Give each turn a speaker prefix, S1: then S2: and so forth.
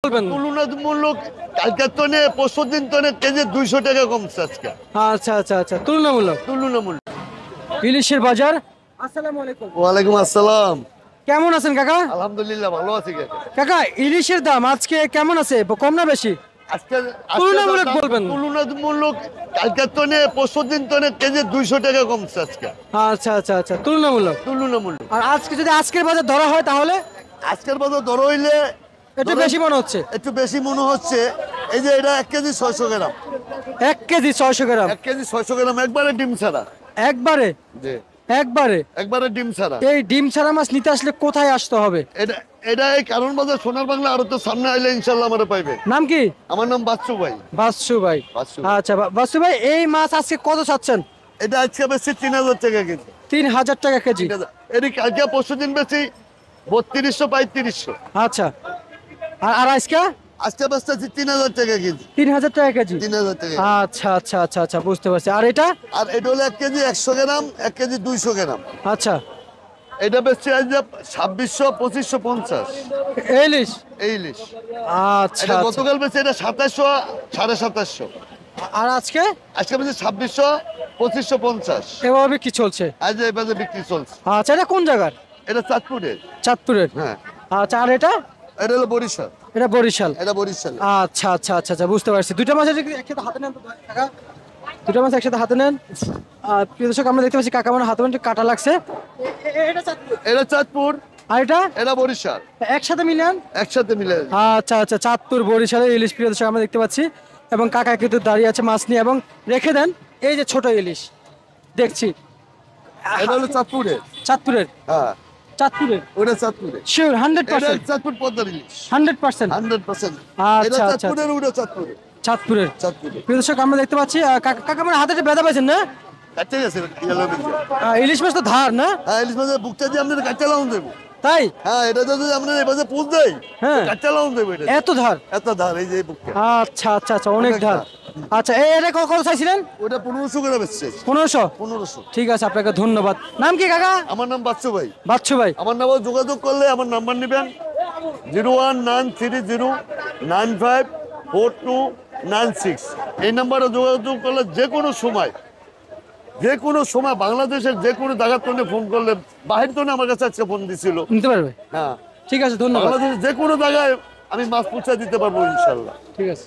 S1: বলবেন?
S2: তুলনামূলক কালকের তনে পরশু দিন তনে কেজি 200 টাকা কমছে আজকে।
S1: আচ্ছা আচ্ছা আচ্ছা, তুলনামূলক
S2: তুলনামূলক।
S1: ইলিশের বাজার। আসসালামু আলাইকুম।
S2: ওয়ালাইকুম আসসালাম।
S1: কেমন আছেন কাকা?
S2: আলহামদুলিল্লাহ ভালো আছি।
S1: কাকা ইলিশের দাম আজকে কেমন আছে, কম না বেশি?
S2: আজকে
S1: তুলনামূলক বলবেন।
S2: তুলনামূলক কালকের তনে পরশু দিন তনে কেজি 200 টাকা কমছে আজকে।
S1: আচ্ছা আচ্ছা আচ্ছা, তুলনামূলক।
S2: তুলনামূলক।
S1: আর আজকে যদি আজকের বাজার ধরা হয় তাহলে
S2: আজকের বাজার দর হইলে
S1: একটু বেশি মনে হচ্ছে।
S2: একটু বেশি মনে হচ্ছে। এই যে এটা 1 কেজি 600 গ্রাম।
S1: 1 কেজি 600 গ্রাম।
S2: 1 কেজি 600 গ্রাম একবারে ডিম ছাড়া।
S1: একবারে?
S2: জি
S1: একবারে
S2: ডিম ছাড়া।
S1: এই ডিম ছাড়া মাছ নিতে আসলে কোথায় আসতে হবে?
S2: এটা এই কারণ বাজার সোনার বাংলা আরো তো সামনে আইলে ইনশাআল্লাহ আমারে পাইবে।
S1: নাম কি?
S2: আমার নাম বাচ্চু ভাই।
S1: বাচ্চু ভাই। আচ্ছা বাচ্চু ভাই, এই মাছ আজকে কত চাচ্ছেন?
S2: এটা আজকে বেশি 3000 টাকা কেজি।
S1: 3000 টাকা কেজি।
S2: এদিকে কালকে পরশু দিন বেশি 3200 3500।
S1: আচ্ছা, আর আজকে?
S2: আজকে বেচতেছি 3000 টাকা কেজি।
S1: 3000 টাকা কেজি।
S2: 3000 টাকা।
S1: আচ্ছা আচ্ছা আচ্ছা আচ্ছা, বুঝতে পারছি। আর এটা?
S2: আর এটা হলো 1 কেজি 100 গ্রাম, 1 কেজি 200 গ্রাম।
S1: আচ্ছা,
S2: এটা বেচছি আজ 2600 2550।
S1: ইলিশ?
S2: এই ইলিশ।
S1: আচ্ছা
S2: এটা
S1: আচ্ছা।
S2: গতকাল বেচছি এটা 2700 2750।
S1: আর আজকে?
S2: আজকে বেচছি 2600 2550।
S1: এভাবে কি চলছে?
S2: আজ এই বাজারে বিক্রি চলছে।
S1: আচ্ছা, এটা কোন জায়গার?
S2: এটা চাঁদপুরের।
S1: চাঁদপুরের?
S2: হ্যাঁ।
S1: আচ্ছা, আর এটা?
S2: এটা হলো বরিশাল।
S1: এটা বরিশাল।
S2: এটা বরিশাল।
S1: আচ্ছা আচ্ছা আচ্ছা আচ্ছা, বুঝতে পারছি। দুটো মাছ একসাথে হাতে নেন তো কাকা, দুটো মাছ একসাথে হাতে নেন। প্রিয় দর্শক, আমরা দেখতে পাচ্ছি কাকা মানে হাতে মানে কাটা লাগছে।
S2: এটা চাঁদপুর।
S1: আর এটা?
S2: এটা বরিশাল।
S1: একসাথে মিলান?
S2: একসাথে মিলে।
S1: আচ্ছা আচ্ছা, চাঁদপুর বরিশালের ইলিশ প্রিয় দর্শক আমরা দেখতে পাচ্ছি। এবং কাকা কিন্তু দাঁড়িয়ে আছে মাছ নিয়ে, এবং রেখে দেন এই যে ছোট ইলিশ দেখছি।
S2: এটা হলো চাঁদপুরের।
S1: চাঁদপুরের?
S2: হ্যাঁ,
S1: চাঁদপুরের।
S2: ওটা চাঁদপুরের।
S1: শিওর?
S2: এটা
S1: 100%?
S2: চাঁদপুর পদ্মার ইলিশ।
S1: 100%?
S2: 100%। এটা
S1: আচ্ছা আচ্ছা,
S2: চাঁদপুরের, ওটা চাঁদপুরের।
S1: চাঁদপুরের।
S2: চাঁদপুরের।
S1: প্রিয় দর্শক আমরা দেখতে পাচ্ছি কাকা মানে হাতে ব্যথা পাইছেন না?
S2: কাটতে গেছে ইয়েলো বিচে।
S1: ইলিশ মাছ তো ধার না?
S2: হ্যাঁ, ইলিশ মাছের বুকটা দিয়ে আপনাদের কাটতে লাউন দেবো।
S1: তাই?
S2: হ্যাঁ, এটা যদি আপনাদের এই বাজে পুষ দেয়,
S1: হ্যাঁ,
S2: কাটতে লাউন দেবো। এটা
S1: এত ধার?
S2: এত ধার এই যে বুকটা।
S1: আচ্ছা আচ্ছা আচ্ছা, অনেক ধার। আচ্ছা, এটা কত চাইছিলেন?
S2: ওটা 1500 করে বেচছে।
S1: 1500?
S2: 1500।
S1: ঠিক আছে, আপনাকে ধন্যবাদ। নাম কি কাকা?
S2: আমার নাম বাচ্চু ভাই।
S1: বাচ্চু ভাই।
S2: আমার নাম্বার যোগাযোগ করলে আমার নাম্বার নেবেন 01930954296। এই নাম্বারে যোগাযোগ করলে যে কোনো সময় বাংলাদেশের যে কোনো জায়গার জন্য ফোন করলে, বাহির জন্য আমার কাছে আজকে ফোন দিছিল।
S1: নিতে পারবে?
S2: হ্যাঁ,
S1: ঠিক আছে, ধন্যবাদ।
S2: বাংলাদেশের যে কোনো জায়গায় আমি মাছ পৌঁছে দিতে পারবো ইনশাল্লাহ।
S1: ঠিক আছে।